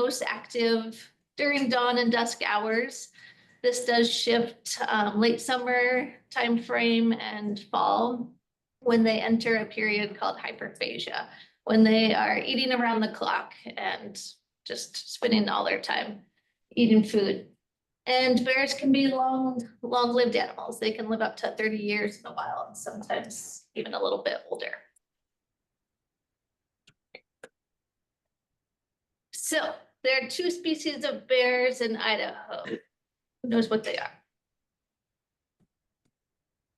most active during dawn and dusk hours. This does shift late summer timeframe and fall when they enter a period called hyperphagia, when they are eating around the clock and just spending all their time eating food. And bears can be long-lived animals. They can live up to 30 years in the wild, sometimes even a little bit older. So there are 2 species of bears in Idaho. Who knows what they are?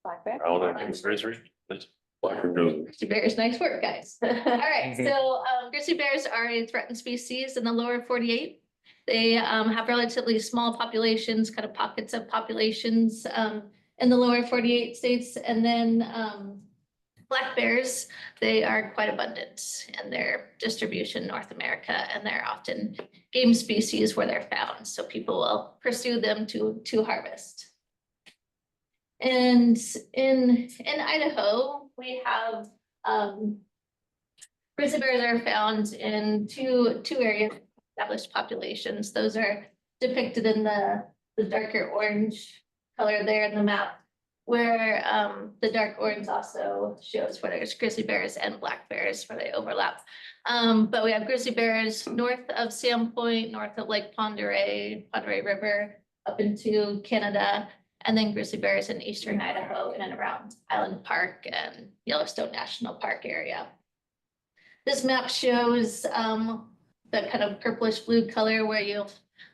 Black bear. Oh, that is grizzly. Grizzly bears, nice work, guys. All right, so grizzly bears are a threatened species in the lower 48. They have relatively small populations, kind of pockets of populations in the lower 48 states. And then black bears, they are quite abundant in their distribution in North America, and they're often game species where they're found. So people will pursue them to harvest. And in Idaho, we have grizzly bears are found in two areas, established populations. Those are depicted in the darker orange color there in the map, where the dark orange also shows where there's grizzly bears and black bears where they overlap. But we have grizzly bears north of Sandpoint, north of Lake Pend Oreille River, up into Canada, and then grizzly bears in eastern Idaho in and around Island Park and Yellowstone National Park area. This map shows the kind of purplish blue color where you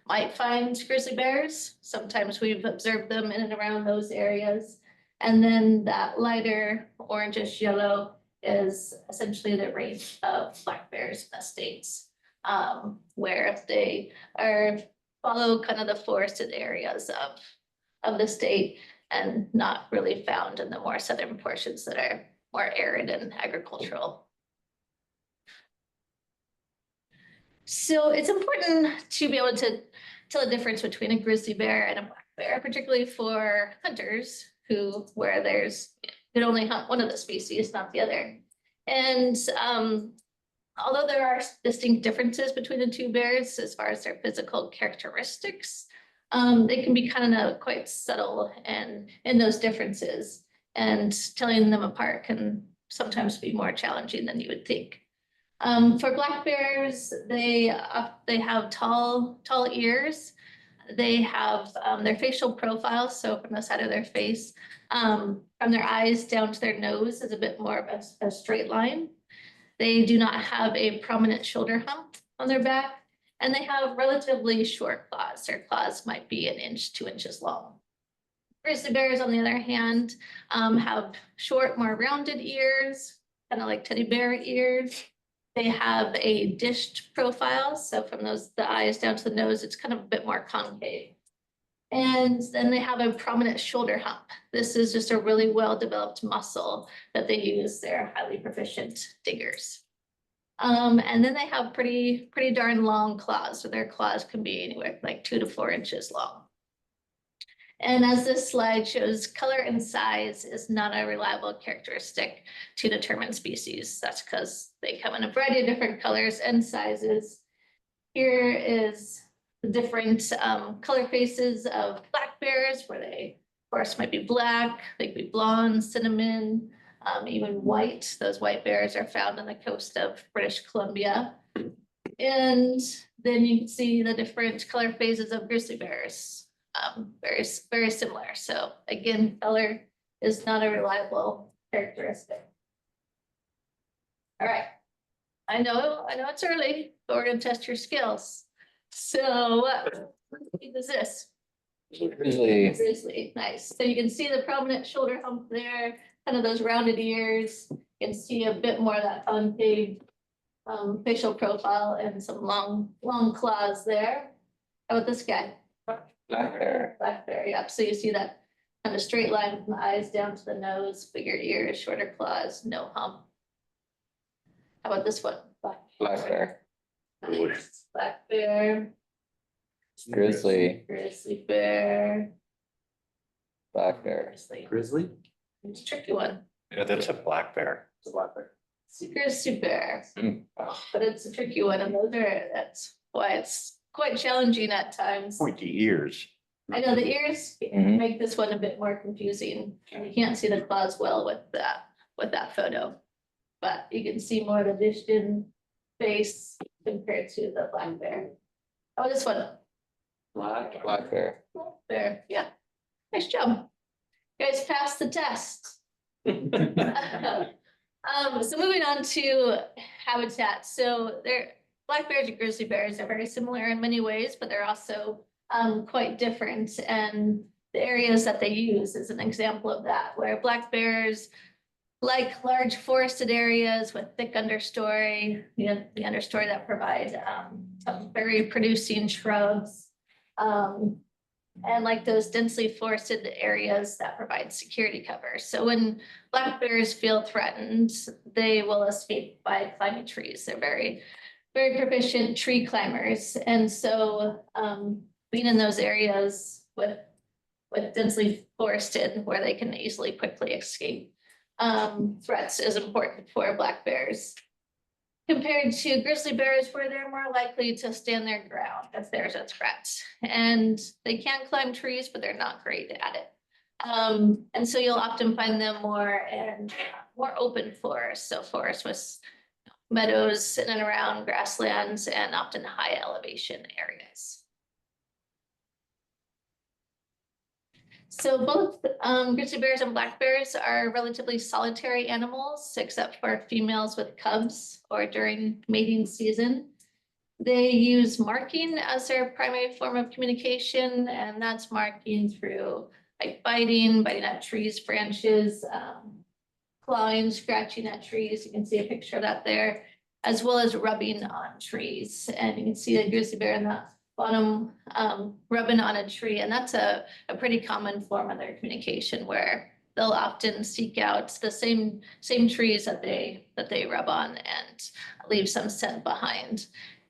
might find grizzly bears. Sometimes we've observed them in and around those areas. And then that lighter orangish yellow is essentially the range of black bears in the states, where they follow kind of the forested areas of the state and not really found in the more southern portions that are more arid and agricultural. So it's important to be able to tell the difference between a grizzly bear and a black bear, particularly for hunters where there's, you can only hunt one of the species, not the other. And although there are distinct differences between the 2 bears as far as their physical characteristics, they can be kind of quite subtle in those differences, and telling them apart can sometimes be more challenging than you would think. For black bears, they have tall ears. They have their facial profile, so from the side of their face, from their eyes down to their nose is a bit more of a straight line. They do not have a prominent shoulder hump on their back, and they have relatively short claws. Their claws might be 1 inch, 2 inches long. Grizzly bears, on the other hand, have short, more rounded ears, kind of like teddy bear ears. They have a dished profile, so from the eyes down to the nose, it's kind of a bit more concave. And then they have a prominent shoulder hump. This is just a really well-developed muscle that they use. They're highly proficient diggers. And then they have pretty darn long claws, so their claws can be anywhere from like 2 to 4 inches long. And as this slide shows, color and size is not a reliable characteristic to determine species. That's because they come in a variety of different colors and sizes. Here is the different color faces of black bears, where they, of course, might be black, they could be blonde, cinnamon, even white. Those white bears are found on the coast of British Columbia. And then you can see the different color phases of grizzly bears. Very similar. So again, color is not a reliable characteristic. All right. I know it's early, but we're going to test your skills. So what is this? Grizzly. Nice. So you can see the prominent shoulder hump there, kind of those rounded ears. You can see a bit more of that concave facial profile and some long claws there. How about this guy? Black bear. Black bear, yep. So you see that kind of straight line from the eyes down to the nose, bigger ears, shorter claws, no hump. How about this one? Black bear. Nice. Black bear. Grizzly. Grizzly bear. Black bear. Grizzly? It's a tricky one. Yeah, that's a black bear. It's a black bear. It's a grizzly bear. Mm. But it's a tricky one, and that's why it's quite challenging at times. Pointy ears. I know the ears Mhm. make this one a bit more confusing. You can't see the claws well with that photo. But you can see more of the dished face compared to the black bear. Oh, this one, Black bear. there, yeah. Nice job. You guys passed the test. So moving on to habitat. So black bears and grizzly bears are very similar in many ways, but they're also quite different. And the areas that they use is an example of that, where black bears like large forested areas with thick understory, the understory that provide some very producing shrubs. And like those densely forested areas that provide security cover. So when black bears feel threatened, they will escape by climbing trees. They're very, very proficient tree climbers. And so being in those areas with densely forested where they can easily quickly escape threats is important for black bears. Compared to grizzly bears, where they're more likely to stand their ground if there's a threat. And they can climb trees, but they're not great at it. And so you'll often find them more in more open forests. So forests with meadows in and around grasslands and often high elevation areas. So both grizzly bears and black bears are relatively solitary animals, except for females with cubs or during mating season. They use marking as their primary form of communication, and that's marking through like biting at trees, branches, clawing, scratching at trees. You can see a picture of that there, as well as rubbing on trees. And you can see the grizzly bear in the bottom rubbing on a tree, and that's a pretty common form of their communication, where they'll often seek out the same trees that they rub on and leave some scent behind.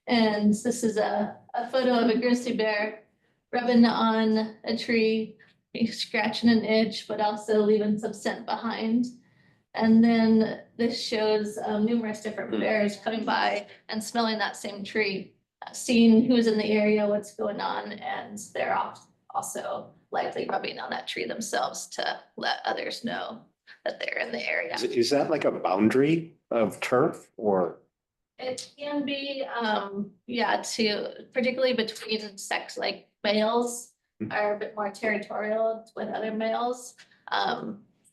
And this is a photo of a grizzly bear rubbing on a tree, scratching an itch, but also leaving some scent behind. And then this shows numerous different bears coming by and smelling that same tree, seeing who's in the area, what's going on, and they're also likely rubbing on that tree themselves to let others know that they're in the area. Is that like a boundary of turf or? It can be, yeah, particularly between sex, like males are a bit more territorial with other males.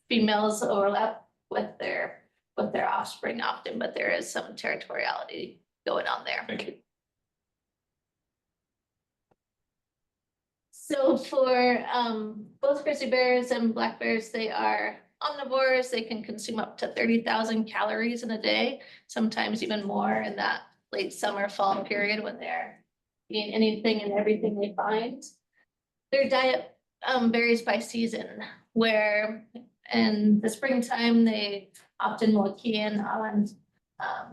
Females overlap with their offspring often, but there is some territoriality going on there. Thank you. So for both grizzly bears and black bears, they are omnivores. They can consume up to 30,000 calories in a day, sometimes even more in that late summer, fall period when they're eating anything and everything they find. Their diet varies by season, where in the springtime, they often will key in on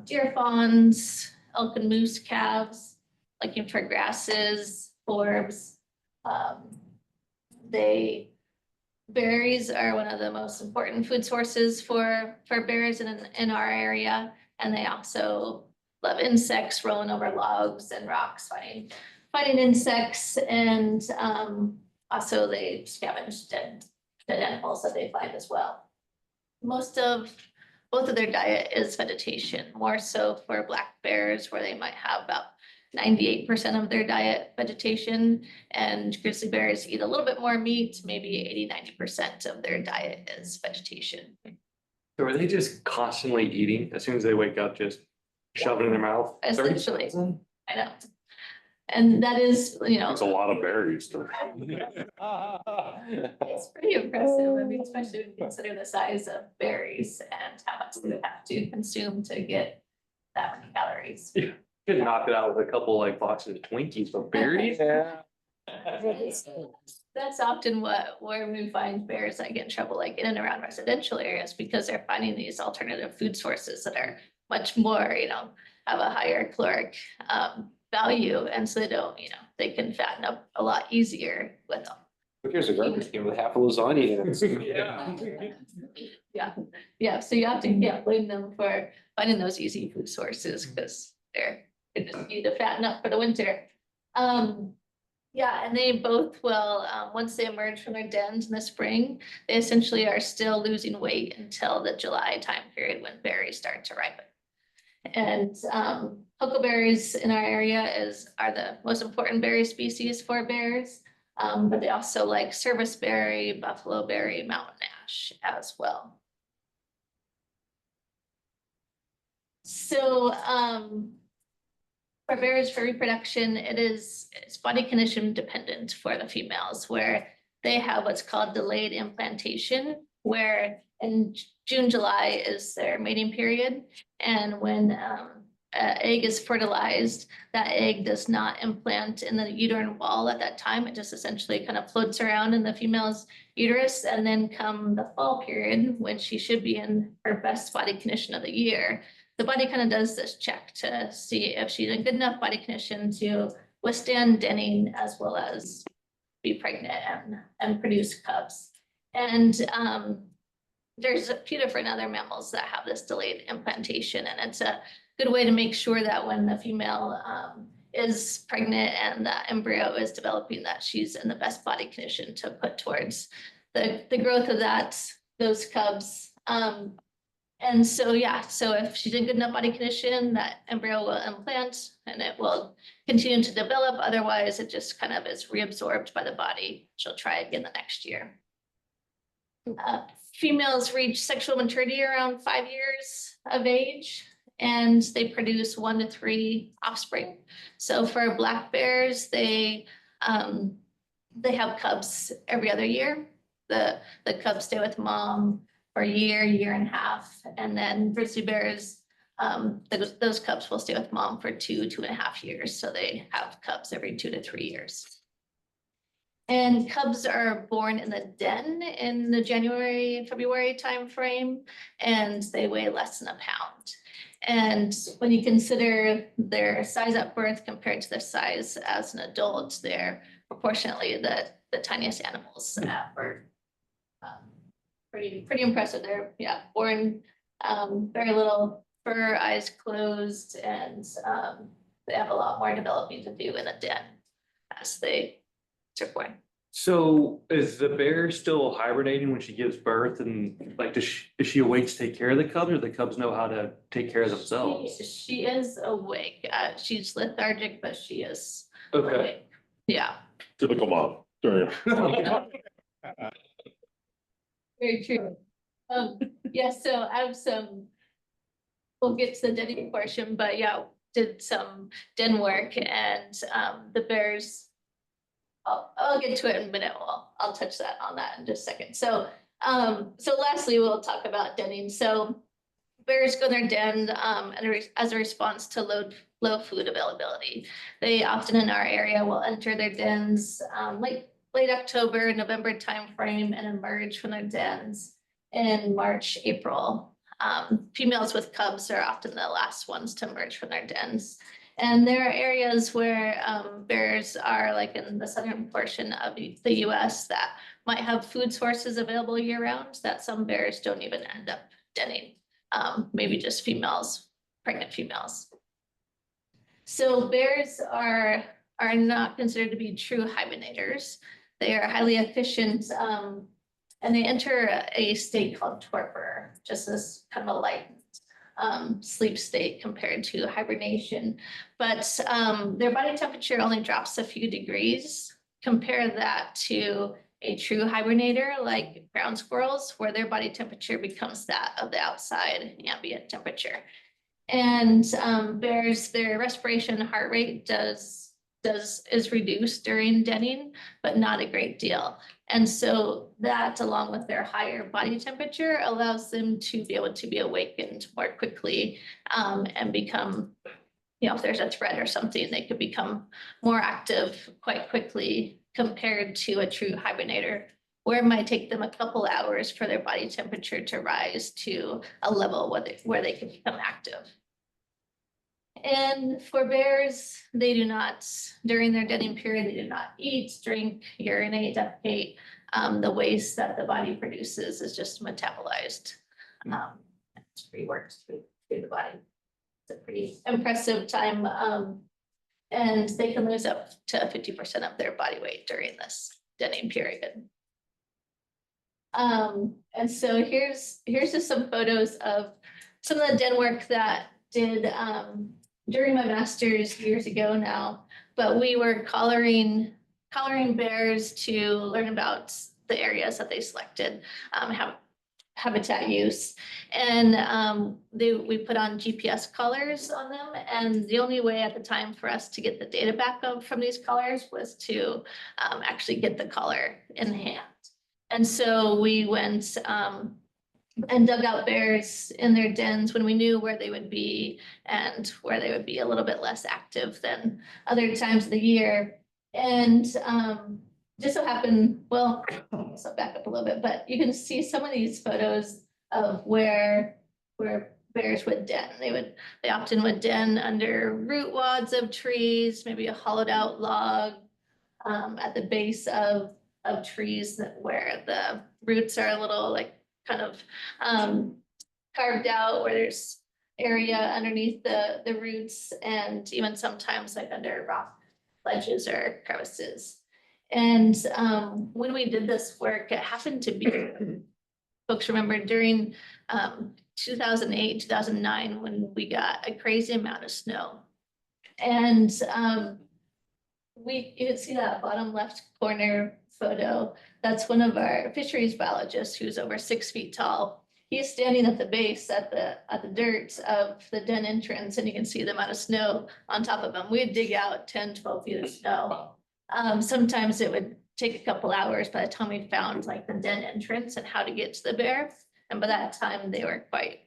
deer fawns, elk and moose calves, looking for grasses, forbs. Berries are one of the most important food sources for bears in our area, and they also love insects, rolling over logs and rocks, finding insects, and also they scavenge dead animals that they find as well. Both of their diet is vegetation, more so for black bears, where they might have about 98% of their diet vegetation, and grizzly bears eat a little bit more meat, maybe 80–90% of their diet is vegetation. So are they just constantly eating as soon as they wake up, just shove it in their mouth? Essentially. 30,000? I know. And that is, It's a lot of berries. it's pretty impressive. I mean, especially when you consider the size of berries and how much they would have to consume to get that many calories. Could knock it out with a couple like boxes of Twinkies, but berries? Yeah. That's often where we find bears that get in trouble, like in and around residential areas, because they're finding these alternative food sources that are much more, have a higher caloric value, and so they can fatten up a lot easier with them. Here's a garbage can with half a lasagna in it. Yeah, so you have to blame them for finding those easy food sources, because they're They just need to fatten up for the winter. Yeah, and they both will, once they emerge from their dens in the spring, they essentially are still losing weight until the July time period when berries start to ripen. And huckleberries in our area are the most important berry species for bears. But they also like serviceberry, buffalo berry, mountain ash as well. So for bears for reproduction, it's body condition dependent for the females, where they have what's called delayed implantation, where in June, July is their mating period. And when an egg is fertilized, that egg does not implant in the uterine wall at that time. It just essentially kind of floats around in the female's uterus. And then come the fall period, when she should be in her best body condition of the year, the body kind of does this check to see if she's in good enough body condition to withstand denning as well as be pregnant and produce cubs. And there's a few different other mammals that have this delayed implantation, and it's a good way to make sure that when the female is pregnant and the embryo is developing, that she's in the best body condition to put towards the growth of those cubs. And so, yeah, so if she's in good enough body condition, that embryo will implant and it will continue to develop. Otherwise, it just kind of is reabsorbed by the body. She'll try again the next year. Females reach sexual maturity around 5 years of age, and they produce 1 to 3 offspring. So for black bears, they have cubs every other year. The cubs stay with mom for a year, year and a half, and then grizzly bears, those cubs will stay with mom for 2.5 years. So they have cubs every 2 to 3 years. And cubs are born in the den in the January, February timeframe, and they weigh less than a pound. And when you consider their size at birth compared to their size as an adult, they're proportionately the tiniest animals at birth. Pretty impressive. They're born very little fur, eyes closed, and they have a lot more developing to do in a den as they are born. So is the bear still hibernating when she gives birth, and like is she awake to take care of the cubs, or the cubs know how to take care of themselves? She is awake. She's lethargic, but she is Okay. awake. Yeah. Typical mom. Very true. Yeah, so I have we'll get to the denning portion, but yeah, did some den work, and the bears, I'll get to it in a minute. I'll touch on that in just a second. So lastly, we'll talk about denning. So bears go in their den as a response to low food availability. They often in our area will enter their dens late October, November timeframe, and emerge from their dens in March, April. Females with cubs are often the last ones to emerge from their dens. And there are areas where bears are, like in the southern portion of the US, that might have food sources available year round that some bears don't even end up denning. Maybe just females, pregnant females. So bears are not considered to be true hibernators. They are highly efficient, and they enter a state called torpor, just this kind of a light sleep state compared to hibernation. But their body temperature only drops a few degrees. Compare that to a true hibernator like ground squirrels, where their body temperature becomes that of the outside ambient temperature. And bears, their respiration heart rate is reduced during denning, but not a great deal. And so that, along with their higher body temperature, allows them to be able to be awakened more quickly and become, if there's a threat or something, they could become more active quite quickly compared to a true hibernator, where it might take them a couple hours for their body temperature to rise to a level where they can become active. And for bears, they do not, during their denning period, they do not eat, drink, urinate, defecate. The waste that the body produces is just metabolized. It's reworked through the body. It's a pretty impressive time. And they can lose up to 50% of their body weight during this denning period. And so here's just some photos of some of the den work that did during my master's years ago now, but we were collaring bears to learn about the areas that they selected, habitat use. And we put on GPS collars on them. And the only way at the time for us to get the data back up from these collars was to actually get the collar in hand. And so we went and dug out bears in their dens when we knew where they would be and where they would be a little bit less active than other times of the year. And just so happened, well, so back up a little bit, but you can see some of these photos of where bears would den. They often would den under root wads of trees, maybe a hollowed out log at the base of trees where the roots are a little like kind of carved out, where there's area underneath the roots, and even sometimes like under rock ledges or crevices. And when we did this work, it happened to be, folks remember during 2008, 2009, when we got a crazy amount of snow. And you can see that bottom left corner photo. That's one of our fisheries biologists who's over 6 feet tall. He's standing at the base at the dirt of the den entrance, and you can see the amount of snow on top of him. We'd dig out 10, 12 feet of snow. Sometimes it would take a couple hours by the time we found like the den entrance and how to get to the bear. And by that time they were quite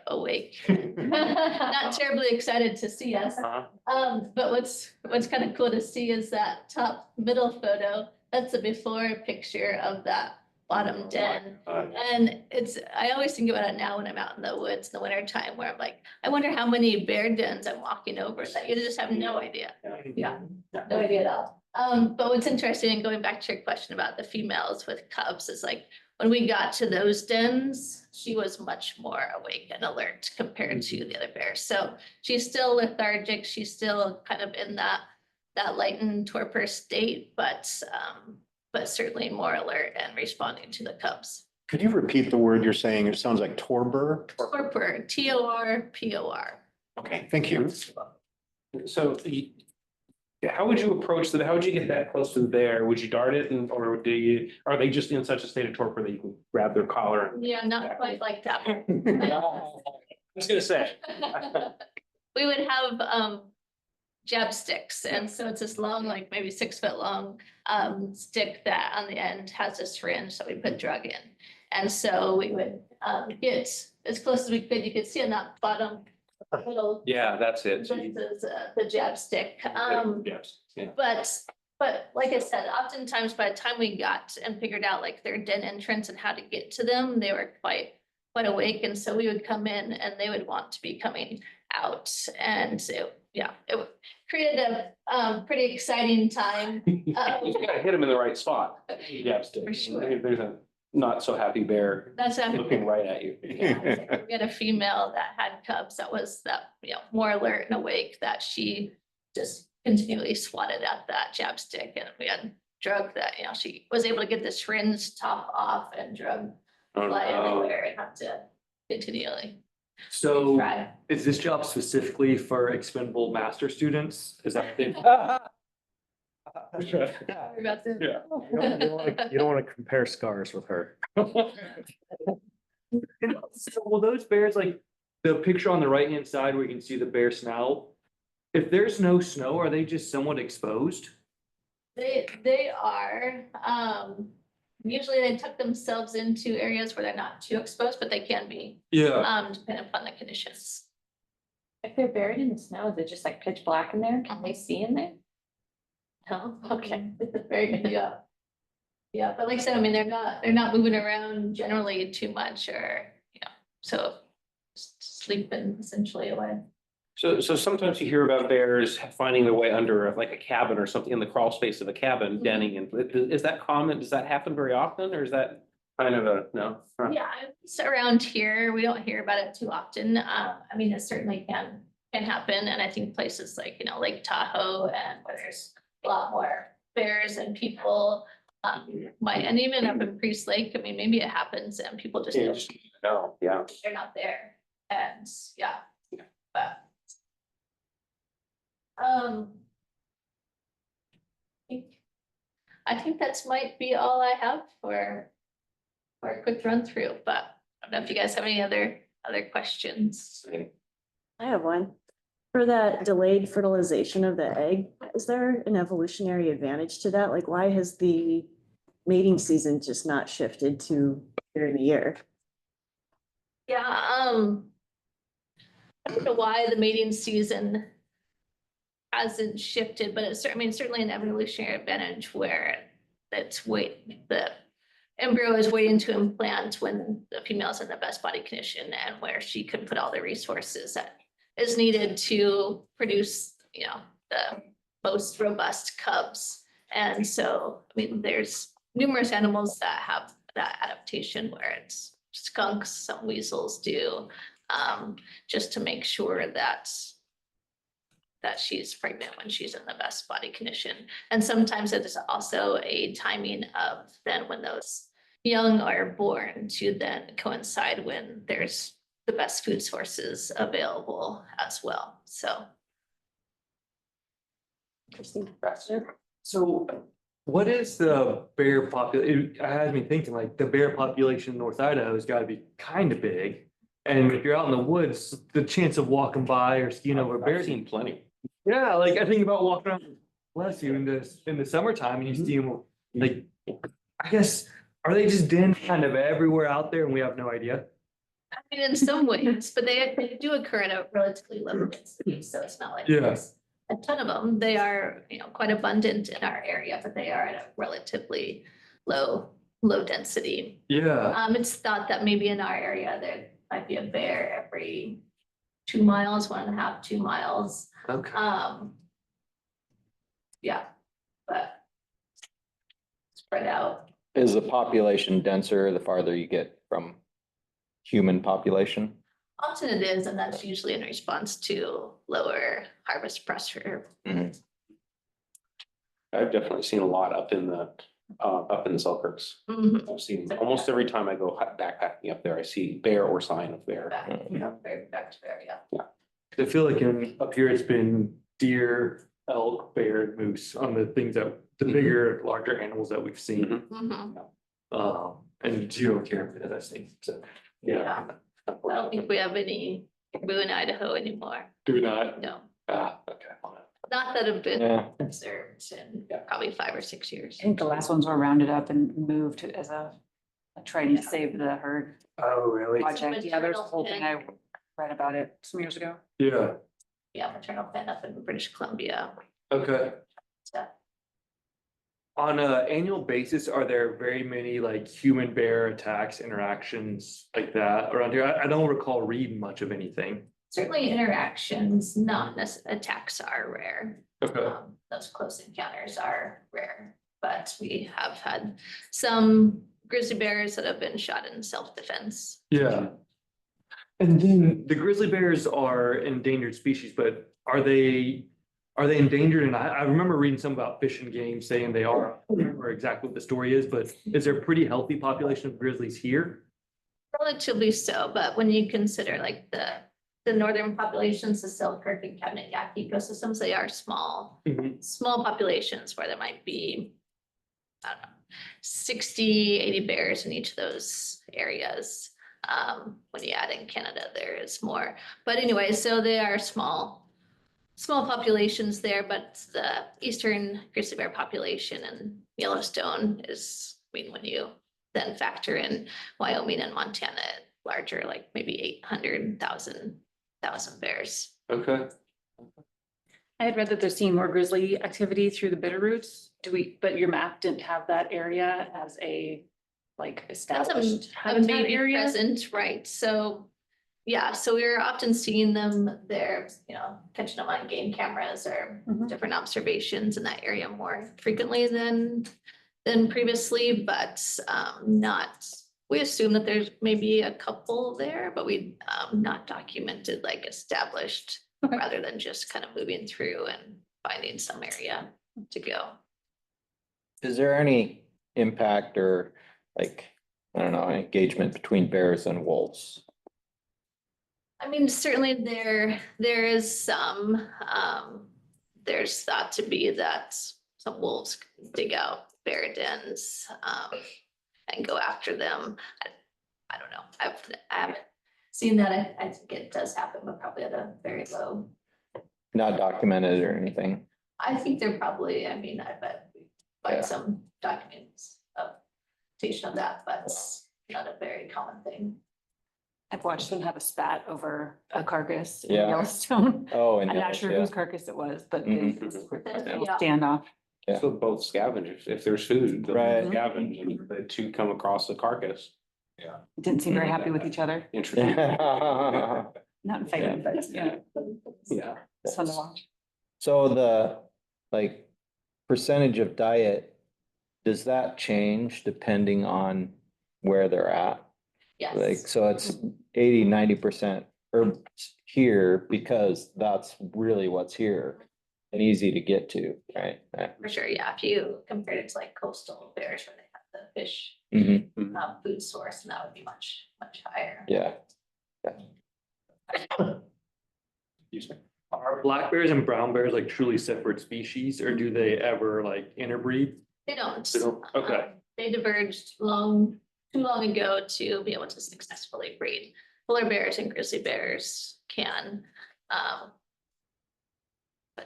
awake. Not terribly excited to see us. But what's kind of cool to see is that top middle photo. That's a before picture of that bottom den. And I always think about it now when I'm out in the woods in the winter time, where I'm like, I wonder how many bear dens I'm walking over that you just have no idea. Yeah, no idea at all. But what's interesting, and going back to your question about the females with cubs, is like when we got to those dens, she was much more awake and alert compared to the other bears. So she's still lethargic. She's still kind of in that lightened torpor state, but certainly more alert and responding to the cubs. Could you repeat the word you're saying? It sounds like torpor. Torpor, Torpor. Okay, thank you. So how would you approach that? How would you get that close to the bear? Would you dart it, or are they just in such a state of torpor that you can grab their collar? Yeah, not quite like that. I was gonna say. We would have jab sticks, and so it's this long, like maybe 6 foot long stick that on the end has a syringe that we put drug in. And so we would get as close as we could. You could see on that bottom little. Yeah, that's it. This is the jab stick. Yes, yeah. But like I said, oftentimes by the time we got and figured out like their den entrance and how to get to them, they were quite awake. And so we would come in and they would want to be coming out. And it created a pretty exciting time. You gotta hit them in the right spot. Yes, For sure. There's a not so happy bear That's looking right at you. Yeah, we had a female that had cubs that was more alert and awake, that she just continually swatted at that jab stick, and we had drug that she was able to get the syringe top off and drug fly everywhere and have to continually So try. is this job specifically for expendable master students? Is that? Sorry about this. Yeah. You don't want to compare scars with her. So will those bears, like the picture on the right hand side where you can see the bear snout, if there's no snow, are they just somewhat exposed? They are. Usually they tuck themselves into areas where they're not too exposed, but they can be, depending upon the conditions. If they're buried in the snow, is it just like pitch black in there? Can they see in there? No, okay, very good, yeah. Yeah, but like I said, I mean, they're not moving around generally too much, or, so just sleeping essentially away. So sometimes you hear about bears finding their way under like a cabin or something in the crawl space of a cabin, denning, and is that common? Does that happen very often, or is that kind of a no? Yeah, it's around here, we don't hear about it too often. I mean, it certainly can happen. And I think places like, Lake Tahoe and where there's a lot more bears and people might, and even up in Priest Lake, I mean, maybe it happens and people just don't, No, yeah. they're not there. And yeah, but. I think that's might be all I have for a quick run through, but I don't know if you guys have any other questions. I have one. For that delayed fertilization of the egg, is there an evolutionary advantage to that? Like, why has the mating season just not shifted to later in the year? Yeah, I don't know why the mating season hasn't shifted, but it's, I mean, certainly an evolutionary advantage where the embryo is waiting to implant when the female is in the best body condition and where she can put all the resources that is needed to produce, the most robust cubs. And so, I mean, there's numerous animals that have that adaptation where it's skunks, some weasels do, just to make sure that she's pregnant when she's in the best body condition. And sometimes it is also a timing of then when those young are born to then coincide when there's the best food sources available as well. So. Interesting. So what is the bear population? I had me thinking like the bear population in North Idaho has got to be kind of big. And if you're out in the woods, the chance of walking by or skiing over I've bears. seen plenty. Yeah, like I think about walking around, bless you, in the summertime and you see them, like, I guess, are they just den kind of everywhere out there and we have no idea? I mean, in some ways, but they do occur at a relatively low density, so it's not like Yeah. there's a ton of them. They are, quite abundant in our area, but they are at a relatively low density. Yeah, It's thought that maybe in our area there might be a bear every 2 miles, 1.5, 2 miles. okay. Yeah, but spread out. Is the population denser the farther you get from human population? Often it is, and that's usually in response to lower harvest pressure. Mhm. I've definitely seen a lot up in the Selkirks. Mhm. I've seen almost every time I go backpacking up there, I see bear or sign of bear. Back to there, yeah. I feel like up here it's been deer, elk, bear, and moose on the things that, the bigger, larger animals that we've seen. Mhm. And zero caribou that I've seen, so, yeah. I don't think we have any caribou in Idaho anymore. Do not. No, Okay. not that have been Yeah. observed in probably 5 or 6 years. I think the last ones were rounded up and moved as a trying to save the herd Oh, really? project. Yeah, there's a whole thing I read about it some years ago. Yeah, Yeah, maternal pen up in British Columbia. okay. So, On an annual basis, are there very many like human bear attacks, interactions like that around here? I don't recall reading much of anything. certainly interactions, not necessarily attacks are rare. Okay. Those close encounters are rare, but we have had some grizzly bears that have been shot in self-defense. Yeah. And then the grizzly bears are endangered species, but are they endangered? And I remember reading some about Fish and Game saying they are. I don't remember exactly what the story is, but is there a pretty healthy population of grizzlies here? Relatively so, but when you consider like the northern populations, the Selkirk and Cabinet Yaak ecosystems, they are small populations where there might be, I don't know, 60, 80 bears in each of those areas. When you add in Canada, there is more. But anyway, so they are small populations there, but the eastern grizzly bear population in Yellowstone is, I mean, when you then factor in Wyoming and Montana, larger, like maybe 800,000 bears. Okay. I had read that they're seeing more grizzly activity through the Bitterroots. But your map didn't have that area as a like That's established a habitat maybe area. present, right? So, yeah, so we're often seeing them there, catching them on game cameras or Mhm. different observations in that area more frequently than previously, but not. We assume that there's maybe a couple there, but we not documented like established rather than just kind of moving through and finding some area to go. Is there any impact or like, I don't know, engagement between bears and wolves? I mean, certainly there is some, there's thought to be that some wolves dig out bear dens, and go after them. I don't know. I haven't seen that. I think it does happen, but probably at a very low. Not documented or anything? I think they're probably, I mean, I bet we Yeah. find some documents of that, but it's not a very common thing. I've watched them have a spat over a carcass in Yeah. Yellowstone. Oh, and I'm not sure yeah. whose carcass it was, but Mhm. Yeah. standoff. Yeah. So both scavengers, if there's food, they'll Right. scavenge, and the two come across the carcass. Didn't seem very happy with each other. Interesting. Not in fighting, but yeah, Yeah. it's fun to watch. So the, like, percentage of diet, does that change depending on where they're at? Like, Yes, so it's 80-90% herbs here because that's really what's here and easy to get to, right? for sure. Yeah, if you compare it to like coastal bears where they have the fish Mhm. food source, and that would be much higher. Yeah. Are black bears and brown bears like truly separate species, or do they ever like interbreed? They don't. They don't? Okay. They diverged too long ago to be able to successfully breed. Polar bears and grizzly bears can, but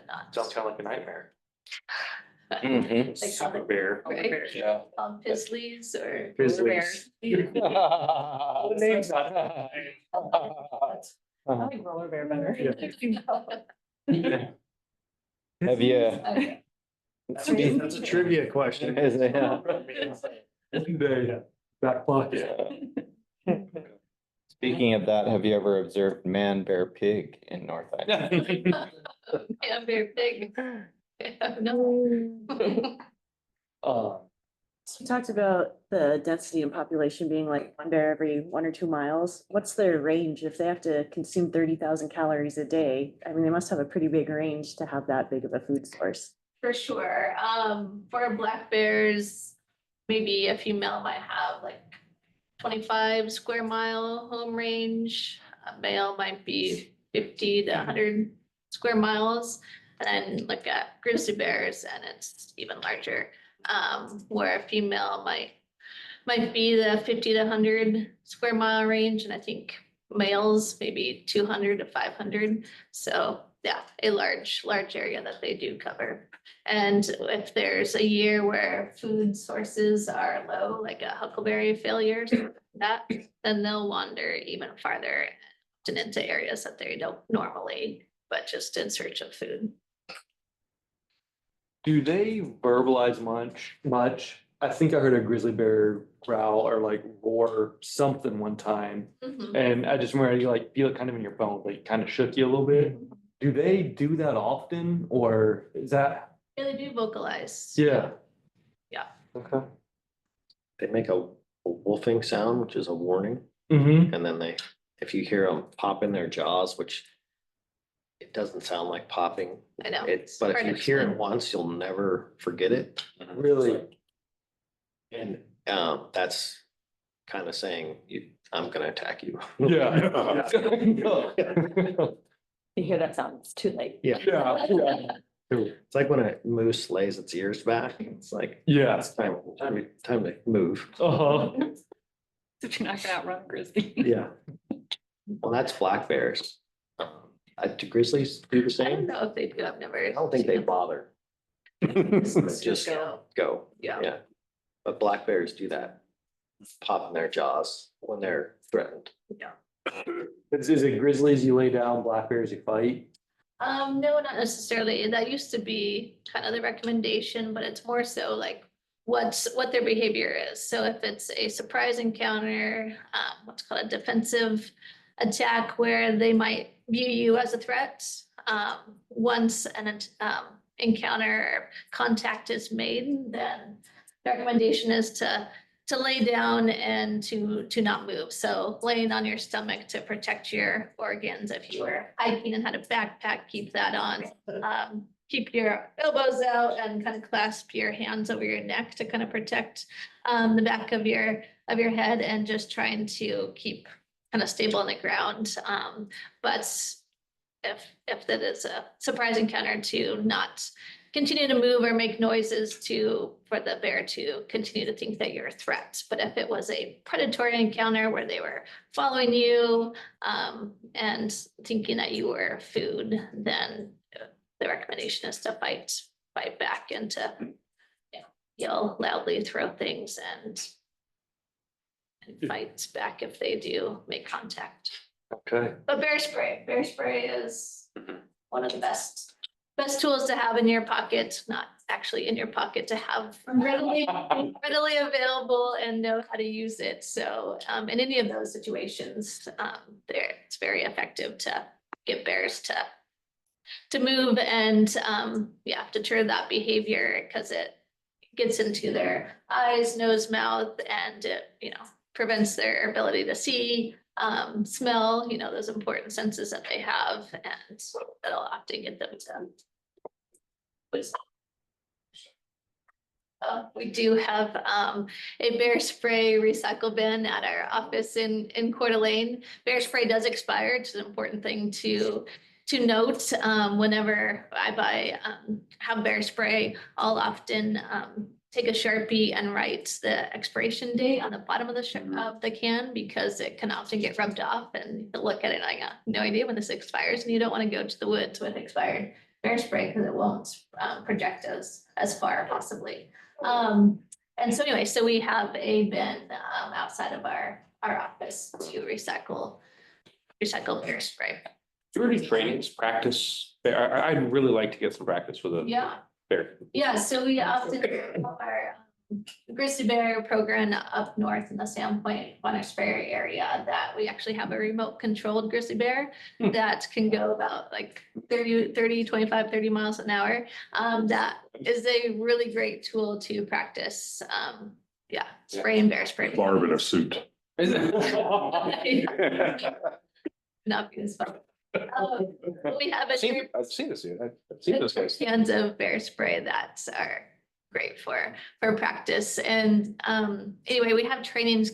not. Sounds kind of like a nightmare. Mhm. Like Super how bear. Right. Yeah. Grizzlies or. Grizzlies. polar name's I like roller bear better. bears. Have you? Okay. That's a trivia question. Is it? They back pocket. Speaking of that, have you ever observed man, bear, pig in North Island? Yeah, bear pig. No. So we talked about the density and population being like one bear every 1 or 2 miles. What's their range if they have to consume 30,000 calories a day? I mean, they must have a pretty big range to have that big of a food source. For sure. For black bears, maybe a female might have like 25 square mile home range. A male might be 50 to 100 square miles. And then look at grizzly bears and it's even larger. Where a female might be the 50 to 100 square mile range, and I think males maybe 200 to 500. So yeah, a large area that they do cover. And if there's a year where food sources are low, like a huckleberry failure, something like that, then they'll wander even farther and into areas that they don't normally, but just in search of food. Do they verbalize much? I think I heard a grizzly bear growl or like roar something one time. Mhm. And I just remember you like feel it kind of in your bones, like kind of shook you a little bit. Do they do that often or is that? Yeah, they do vocalize. Yeah. Yeah. Okay. They make a wolfing sound, which is a warning, Mm-hmm. and then if you hear them pop in their jaws, which it doesn't sound like popping, I know. but if hard you to hear it explain. once, you'll never forget it. Really? And that's kind of saying, I'm gonna attack you. Yeah. You hear that sound, it's too late. Yeah. Yeah. It's like when a moose lays its ears back, it's like, Yeah. it's time to move. Uh-huh. So you're not gonna outrun a grizzly. Yeah. Well, that's black bears. Do grizzlies do the I don't same? know if they do. I've never. I don't think they bother. Just go. Yeah. Yeah. But black bears do that, pop in their jaws when they're threatened. Is it grizzlies you lay down, black bears you fight? No, not necessarily. That used to be kind of the recommendation, but it's more so like what their behavior is. So if it's a surprise encounter, what's called a defensive attack where they might view you as a threat. Once an encounter or contact is made, then the recommendation is to lay down and to not move. So laying on your stomach to protect your organs. If you were hiking and had a backpack, keep that on. Keep your elbows out and kind of clasp your hands over your neck to kind of protect the back of your head, and just trying to keep kind of stable on the ground. But if that is a surprise encounter, to not continue to move or make noises for the bear to continue to think that you're a threat. But if it was a predatory encounter where they were following you and thinking that you were food, then the recommendation is to fight back and to yell loudly, throw things, and fight back if they do make contact. Okay. But bear spray is one of the best tools to have in your pocket, not actually in your pocket, to have readily available and know how to use it. So in any of those situations, it's very effective to get bears to move and deter that behavior, because it gets into their eyes, nose, mouth, and it prevents their ability to see, smell, those important senses that they have, and that'll often get them to. We do have a bear spray recycle bin at our office in Coeur d'Alene. Bear spray does expire. It's an important thing to note. Whenever I have bear spray, I'll often take a Sharpie and write the expiration date on the bottom of the can, because it can often get rubbed off, and you look at it and I got no idea when this expires, and you don't want to go to the woods with expired bear spray because it won't project as far possibly. And so anyway, so we have a bin outside of our office to recycle bear spray. Do you any trainings, practice? I'd really like to get some practice with a bear. Yeah, so we often have our grizzly bear program up north in the Sandpoint, Bonner Ferry area, that we actually have a remote controlled grizzly bear that can go about like 30 miles an hour. That is a really great tool to practice. Spraying bear spray. Barb in a suit. Is it? Not being fun. We have I've seen this. I've seen this guys. cans of bear spray that are great for practice. And anyway, we have trainings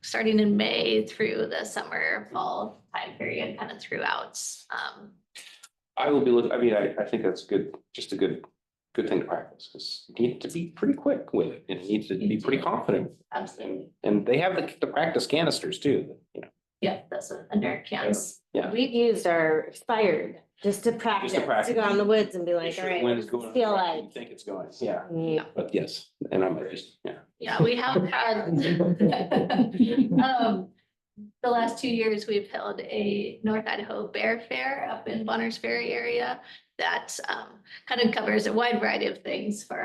starting in May through the summer, fall time period, kind of throughout. I will be looking, I mean, I think that's good, just a good thing to practice, because you need to be pretty quick with it, and you need to be pretty confident. Absolutely. And they have the practice canisters too, Yeah, that's a nerd cans. Yeah. We've used our expired just to practice, to practice. go out in the woods and be Make like, sure all right, wind's going feel the way like. you think it's going, yeah, Yeah. but yes, and I'm just, Yeah, we have had the last 2 years, we've held a North Idaho Bear Fair up in Bonners Ferry area that kind of covers a wide variety of things for